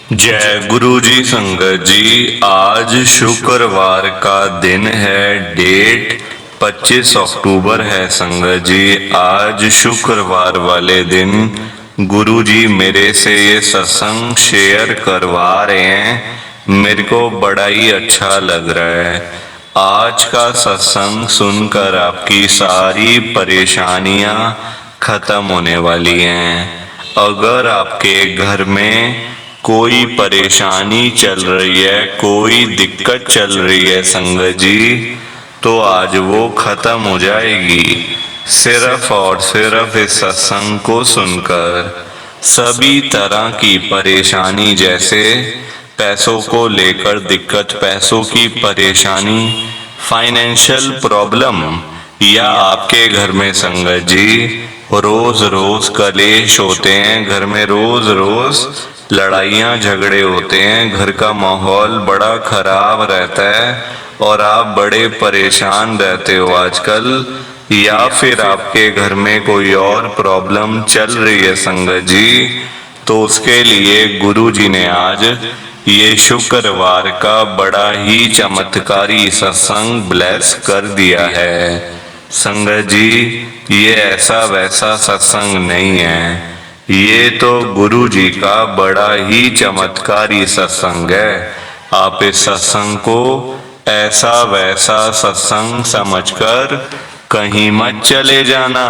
जय गुरु जी संगत जी। आज शुक्रवार का दिन है। डेट 25 अक्टूबर है संगत जी। आज शुक्रवार वाले दिन गुरु जी मेरे से ये सत्संग शेयर करवा रहे हैं। मेरे को बड़ा ही अच्छा लग रहा है। आज का सत्संग सुनकर आपकी सारी परेशानियां खत्म होने वाली हैं। अगर आपके घर में कोई परेशानी चल रही है, कोई दिक्कत चल रही है संगत जी, तो आज वो खत्म हो जाएगी सिर्फ और सिर्फ इस सत्संग को सुनकर। सभी तरह की परेशानी, जैसे पैसों को लेकर दिक्कत, पैसों की परेशानी, फाइनेंशियल प्रॉब्लम, या आपके घर में संगत जी रोज रोज कलेश होते हैं, घर में रोज रोज लड़ाइयाँ झगड़े होते हैं, घर का माहौल बड़ा खराब रहता है और आप बड़े परेशान रहते हो आजकल, या फिर आपके घर में कोई और प्रॉब्लम चल रही है संगत जी, तो उसके लिए गुरु जी ने आज ये शुक्रवार का बड़ा ही चमत्कारी सत्संग ब्लेस कर दिया है। संगत जी, ये ऐसा वैसा सत्संग नहीं है, ये तो गुरु जी का बड़ा ही चमत्कारी सत्संग है। आप इस सत्संग को ऐसा वैसा सत्संग समझकर कहीं मत चले जाना,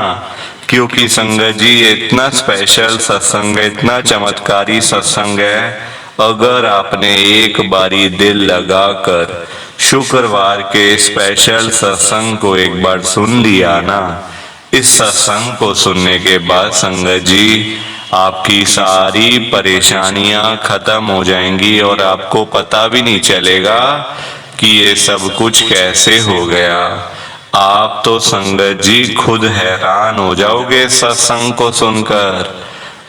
क्योंकि संगत जी इतना स्पेशल सत्संग है, इतना चमत्कारी सत्संग है। अगर आपने एक बारी दिल लगाकर शुक्रवार के स्पेशल सत्संग को एक बार सुन लिया ना, इस सत्संग को सुनने के बाद संगत जी आपकी सारी परेशानियां खत्म हो जाएंगी और आपको पता भी नहीं चलेगा कि ये सब कुछ कैसे हो गया। आप तो संगत जी खुद हैरान हो जाओगे सत्संग को सुनकर।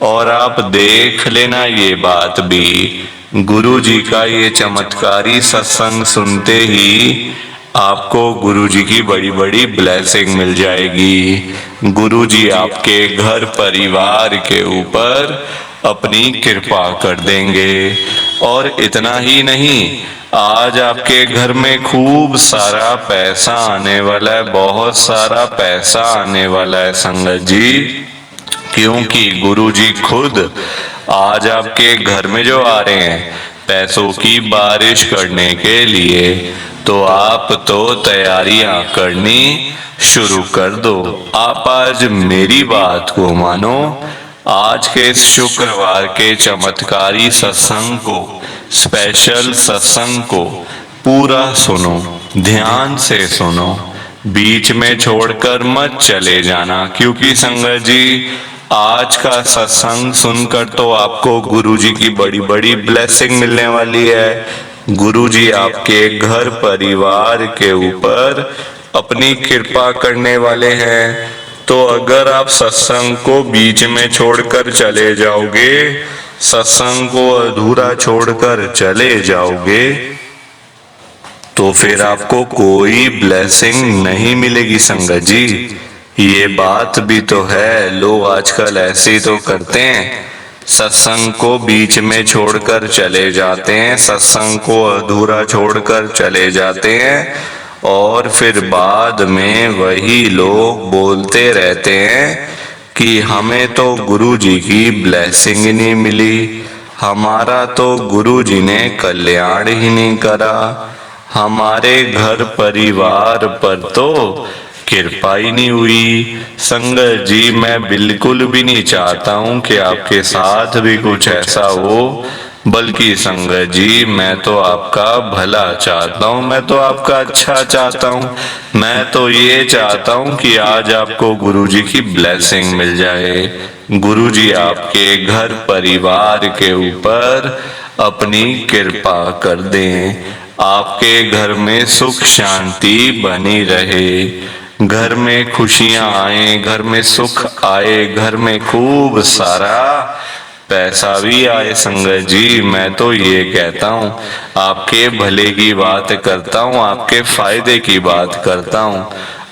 और आप देख लेना ये बात भी, गुरु जी का ये चमत्कारी सत्संग सुनते ही आपको गुरु जी की बड़ी बड़ी ब्लेसिंग मिल जाएगी। गुरु जी आपके घर परिवार के ऊपर अपनी कृपा कर देंगे। और इतना ही नहीं, आज आपके घर में खूब सारा पैसा आने वाला है, बहुत सारा पैसा आने वाला है संगत जी, क्योंकि गुरु जी खुद आज आपके घर में जो आ रहे हैं पैसों की बारिश करने के लिए। तो आप तो तैयारियां करनी शुरू कर दो। आप आज मेरी बात को मानो। आज के इस शुक्रवार के चमत्कारी सत्संग को, स्पेशल सत्संग को पूरा सुनो, ध्यान से सुनो, बीच में छोड़कर मत चले जाना, क्योंकि संगत जी आज का सत्संग सुनकर तो आपको गुरु जी की बड़ी बड़ी ब्लेसिंग मिलने वाली है। गुरु जी आपके घर परिवार के ऊपर अपनी कृपा करने वाले हैं। तो अगर आप सत्संग को बीच में छोड़कर चले जाओगे, सत्संग को अधूरा छोड़कर चले जाओगे, तो फिर आपको कोई ब्लेसिंग नहीं मिलेगी संगत जी। ये बात भी तो है, लोग आजकल ऐसे ही तो करते हैं, सत्संग को बीच में छोड़कर चले जाते हैं, सत्संग को अधूरा छोड़कर चले जाते हैं, और फिर बाद में वही लोग बोलते रहते हैं कि हमें तो गुरु जी की ब्लेसिंग ही नहीं मिली, हमारा तो गुरु जी ने कल्याण ही नहीं करा, हमारे घर परिवार पर तो कृपा ही नहीं हुई। संगत जी, मैं बिल्कुल भी नहीं चाहता हूँ कि आपके साथ भी कुछ ऐसा हो, बल्कि संगत जी मैं तो आपका भला चाहता हूँ, मैं तो आपका अच्छा चाहता हूँ। मैं तो ये चाहता हूँ कि आज आपको गुरु जी की ब्लेसिंग मिल जाए, गुरु जी आपके घर परिवार के ऊपर अपनी कृपा कर दें, आपके घर में सुख शांति बनी रहे, घर में खुशियां आए, घर में सुख आए, घर में खूब सारा पैसा भी आए। संगत जी मैं तो ये कहता हूँ, आपके भले की बात करता हूँ, आपके फायदे की बात करता हूँ।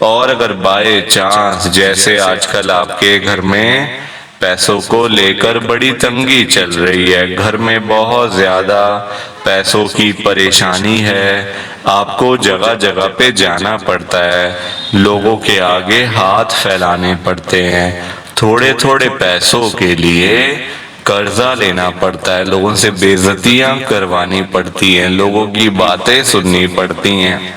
और अगर बाय चांस जैसे आजकल आपके घर में पैसों को लेकर बड़ी तंगी चल रही है, घर में बहुत ज्यादा पैसों की परेशानी है। आपको जगह जगह पे जाना पड़ता है, लोगों के आगे हाथ फैलाने पड़ते हैं, थोड़े थोड़े पैसों के लिए कर्जा लेना पड़ता है, लोगों से बेइज्जतियां करवानी पड़ती हैं, लोगों की बातें सुननी पड़ती हैं।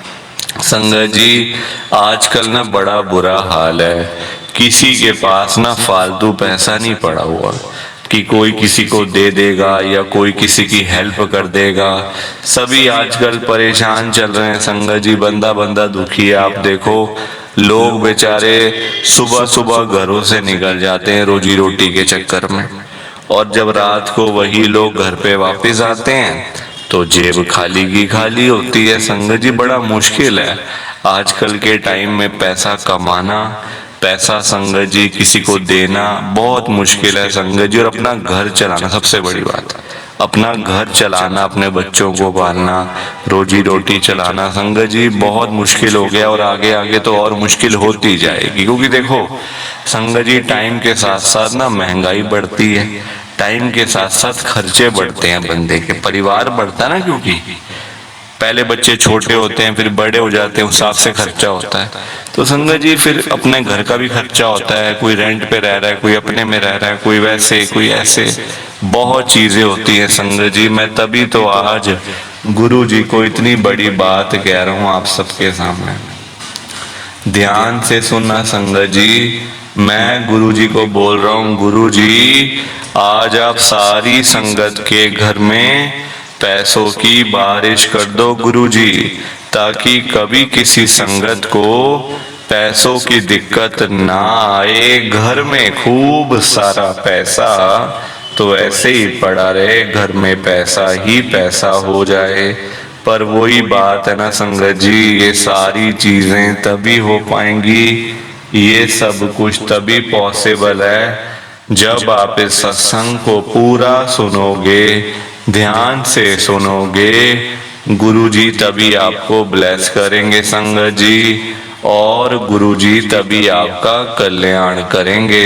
संगत जी, आजकल ना बड़ा बुरा हाल है। किसी के पास ना फालतू पैसा नहीं पड़ा हुआ कि कोई किसी को दे देगा या कोई किसी की हेल्प कर देगा। सभी आजकल परेशान चल रहे हैं संगत जी, बंदा बंदा दुखी है। आप देखो, लोग बेचारे सुबह सुबह घरों से निकल जाते हैं रोजी रोटी के चक्कर में, और जब रात को वही लोग घर पे वापस आते हैं तो जेब खाली की खाली होती है। संगत जी, बड़ा मुश्किल है आजकल के टाइम में पैसा कमाना, पैसा संगत जी किसी को देना बहुत मुश्किल है संगत जी। और अपना घर चलाना सबसे बड़ी बात है, अपना घर चलाना, अपने बच्चों को पालना, रोजी रोटी चलाना संगत जी बहुत मुश्किल हो गया, और आगे आगे तो और मुश्किल होती जाएगी। क्योंकि देखो संगत जी, टाइम के साथ साथ ना महंगाई बढ़ती है, टाइम के साथ साथ खर्चे बढ़ते हैं, बंदे के परिवार बढ़ता है ना, क्योंकि पहले बच्चे छोटे होते हैं फिर बड़े हो जाते हैं, उस हिसाब से खर्चा होता है। तो संगत जी फिर अपने घर का भी खर्चा होता है, कोई रेंट पे रह रहा है, कोई अपने में रह रहा है, कोई वैसे कोई ऐसे, बहुत चीजें होती है संगत जी। मैं तभी तो आज गुरु जी को इतनी बड़ी बात कह रहा हूँ आप सबके सामने। ध्यान से सुनना संगत जी, मैं गुरु जी को बोल रहा हूँ, गुरु जी आज आप सारी संगत के घर में पैसों की बारिश कर दो गुरु जी, ताकि कभी किसी संगत को पैसों की दिक्कत ना आए। घर में खूब सारा पैसा तो ऐसे ही पड़ा रहे, घर में पैसा ही पैसा हो जाए। पर वही बात है ना संगत जी, ये सारी चीजें तभी हो पाएंगी, ये सब कुछ तभी पॉसिबल है जब आप इस सत्संग को पूरा सुनोगे, ध्यान से सुनोगे। गुरुजी तभी आपको ब्लेस करेंगे संगत जी, और गुरुजी तभी आपका कल्याण करेंगे।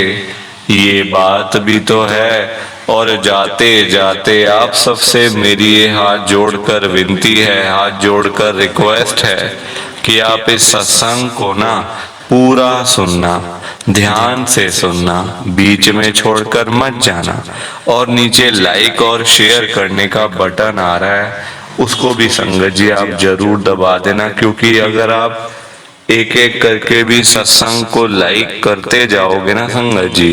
ये बात भी तो है। और जाते जाते आप सबसे मेरी ये हाथ जोड़कर विनती है, हाथ जोड़कर रिक्वेस्ट है कि आप इस सत्संग को ना पूरा सुनना, ध्यान से सुनना, बीच में छोड़कर मत जाना। और नीचे लाइक और शेयर करने का बटन आ रहा है, उसको भी संगत जी आप जरूर दबा देना, क्योंकि अगर आप एक एक करके भी सत्संग को लाइक करते जाओगे ना संगत जी,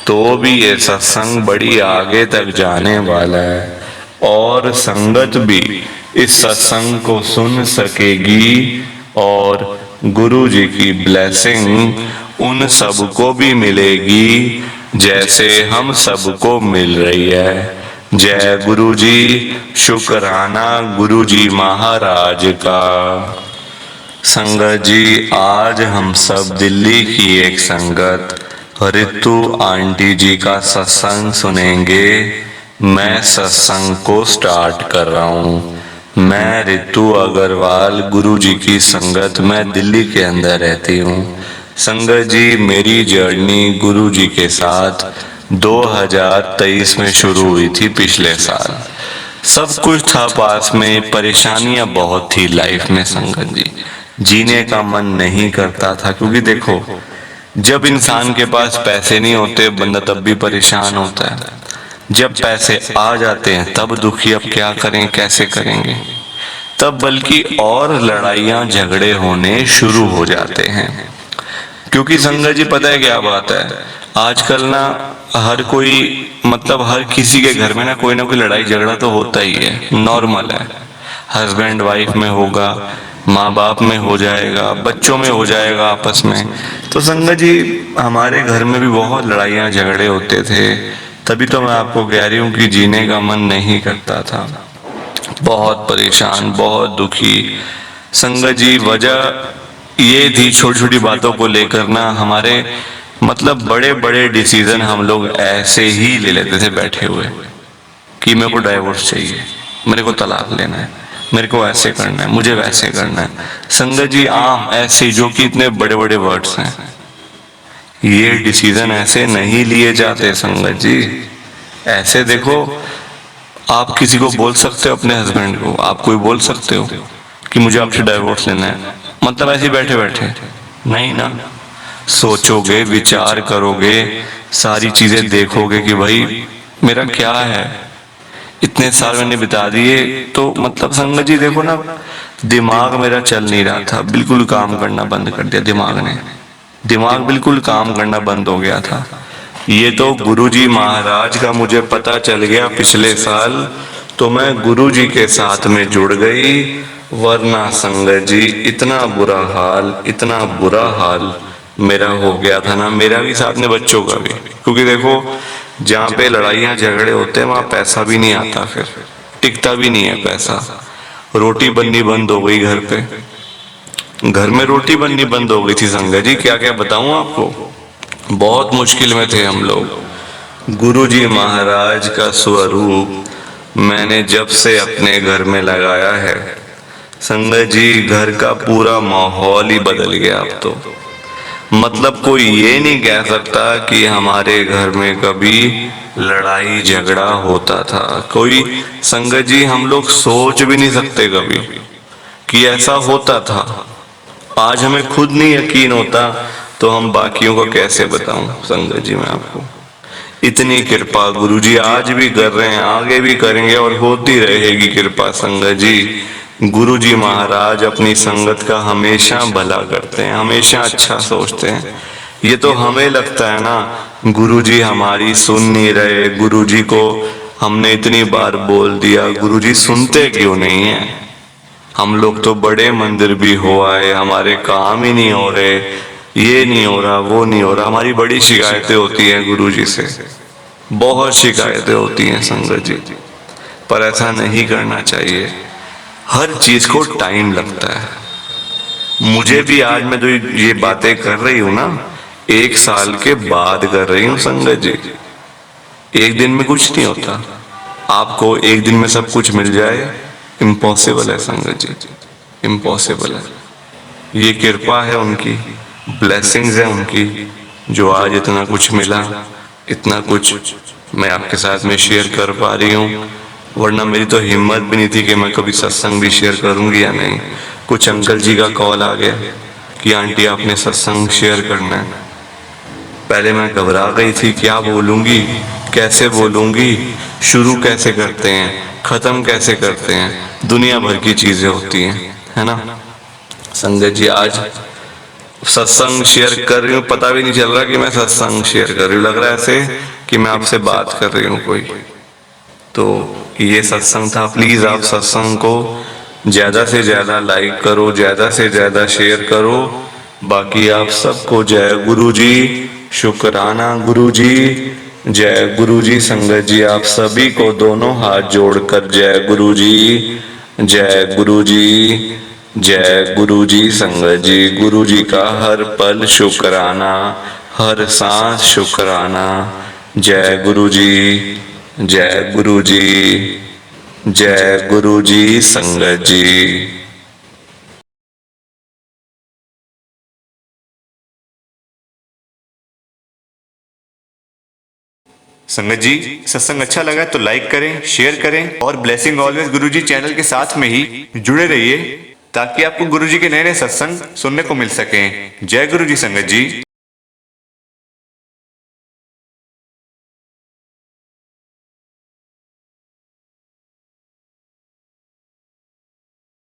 तो भी ये सत्संग बड़ी आगे तक जाने वाला है, और संगत भी इस सत्संग को सुन सकेगी, और गुरु जी की ब्लेसिंग उन सबको भी मिलेगी जैसे हम सबको मिल रही है। जय गुरु जी, शुक्राना गुरु जी महाराज का। संगत जी, आज हम सब दिल्ली की एक संगत रितु आंटी जी का सत्संग सुनेंगे। मैं सत्संग को स्टार्ट कर रहा हूँ। मैं रितु अग्रवाल गुरु जी की संगत में दिल्ली के अंदर रहती हूँ। संगत जी, मेरी जर्नी गुरु जी के साथ 2023 में शुरू हुई थी, पिछले साल। सब कुछ था पास में, परेशानियां बहुत थी लाइफ में संगत जी, जीने का मन नहीं करता था। क्योंकि देखो, जब इंसान के पास पैसे नहीं होते बंदा तब भी परेशान होता है, जब पैसे आ जाते हैं तब दुखी, अब क्या करें कैसे करेंगे, तब बल्कि और लड़ाइयां झगड़े होने शुरू हो जाते हैं। क्योंकि संगत जी पता है क्या बात है, आजकल ना हर कोई, मतलब हर किसी के घर में ना कोई लड़ाई झगड़ा तो होता ही है, नॉर्मल है। हस्बैंड वाइफ में होगा, माँ बाप में हो जाएगा, बच्चों में हो जाएगा, आपस में। तो संगत जी, हमारे घर में भी बहुत लड़ाइयाँ झगड़े होते थे, तभी तो मैं आपको कह रही हूँ कि जीने का मन नहीं करता था, बहुत परेशान, बहुत दुखी। संगत जी, वजह ये थी, छोटी छोटी बातों को लेकर ना हमारे, मतलब बड़े बड़े डिसीजन हम लोग ऐसे ही ले लेते थे बैठे हुए, कि मेरे को डाइवोर्स चाहिए, मेरे को तलाक लेना है, मेरे को ऐसे करना है, मुझे वैसे करना है। संगत जी, आम ऐसे जो कि इतने बड़े बड़े वर्ड्स हैं, ये डिसीजन ऐसे नहीं लिए जाते संगत जी। ऐसे देखो, आप किसी को बोल सकते हो, अपने हस्बैंड को आप कोई बोल सकते हो कि मुझे आपसे डाइवोर्स लेना है, मतलब ऐसे ही बैठे बैठे नहीं ना। सोचोगे, विचार करोगे, सारी चीजें देखोगे कि भाई मेरा क्या है, इतने साल मैंने बिता दिए, तो मतलब संगत जी देखो ना, दिमाग मेरा चल नहीं रहा था, बिल्कुल काम करना बंद कर दिया दिमाग ने। दिमाग बिल्कुल काम करना बंद हो गया था। ये तो गुरुजी महाराज का मुझे पता चल गया पिछले साल, तो मैं गुरुजी के साथ में जुड़ गई। वरना संगत जी इतना बुरा हाल, इतना बुरा हाल मेरा हो गया था ना, मेरा भी साथ में बच्चों का भी। क्योंकि देखो, जहाँ पे लड़ाइयाँ झगड़े होते हैं वहाँ पैसा भी नहीं आता, फिर टिकता भी नहीं है पैसा। रोटी बननी बंद हो गई घर पे, घर में रोटी बननी बंद हो गई थी संगत जी। क्या क्या बताऊं आपको, बहुत मुश्किल में थे हम लोग। गुरुजी महाराज का स्वरूप मैंने जब से अपने घर में लगाया है संगत जी, घर का पूरा माहौल ही बदल गया अब तो। मतलब कोई ये नहीं कह सकता कि हमारे घर में कभी लड़ाई झगड़ा होता था। कोई संगत जी हम लोग सोच भी नहीं सकते कभी कि ऐसा होता था। आज हमें खुद नहीं यकीन होता, तो हम बाकियों को कैसे बताऊं संगत जी मैं आपको। इतनी कृपा गुरुजी आज भी कर रहे हैं, आगे भी करेंगे और होती रहेगी कृपा संगत जी। गुरुजी महाराज अपनी संगत का हमेशा भला करते हैं, हमेशा अच्छा सोचते हैं। ये तो हमें लगता है ना गुरुजी हमारी सुन नहीं रहे, गुरुजी को हमने इतनी बार बोल दिया, गुरुजी सुनते क्यों नहीं है। हम लोग तो बड़े मंदिर भी हो आए, हमारे काम ही नहीं हो रहे, ये नहीं हो रहा, वो नहीं हो रहा। हमारी बड़ी शिकायतें होती हैं गुरुजी से, बहुत शिकायतें होती हैं संगत जी। पर ऐसा नहीं करना चाहिए, हर चीज को टाइम लगता है। मुझे भी आज मैं जो ये बातें कर रही हूँ ना, 1 साल के बाद कर रही हूँ संगत जी। एक दिन में कुछ नहीं होता, आपको एक दिन में सब कुछ मिल जाए इम्पॉसिबल है संगत जी, इम्पॉसिबल है। ये कृपा है उनकी, ब्लेसिंग्स है उनकी, जो आज इतना कुछ मिला, इतना कुछ मैं आपके साथ में शेयर कर पा रही हूँ। वरना मेरी तो हिम्मत भी नहीं थी कि मैं कभी सत्संग भी शेयर करूंगी या नहीं। कुछ अंकल जी का कॉल आ गया कि आंटी आपने सत्संग शेयर करना है। पहले मैं घबरा गई थी, क्या बोलूंगी, कैसे बोलूंगी, शुरू कैसे करते हैं, खत्म कैसे करते हैं, दुनिया भर की चीजें होती हैं, है ना संगत जी। आज सत्संग शेयर कर रही हूँ, पता भी नहीं चल रहा कि मैं सत्संग शेयर कर रही हूँ, लग रहा है ऐसे कि मैं आपसे बात कर रही हूँ कोई। तो ये सत्संग था, प्लीज आप सत्संग को ज्यादा से ज्यादा लाइक करो, ज्यादा से ज्यादा शेयर करो। बाकी आप सबको जय गुरुजी, शुक्राना गुरुजी, जय गुरुजी। संगत जी आप सभी को दोनों हाथ जोड़कर जय गुरुजी, जय गुरुजी, जय गुरुजी। संगत जी गुरुजी का हर पल शुक्राना, हर सांस शुक्राना। जय गुरुजी, जय गुरुजी, जय गुरुजी। संगत जी संगत जी सत्संग अच्छा लगा तो लाइक करें, शेयर करें और ब्लेसिंग ऑलवेज गुरुजी चैनल के साथ में ही जुड़े रहिए, ताकि आपको गुरुजी के नए नए सत्संग सुनने को मिल सकें। जय गुरुजी संगत जी।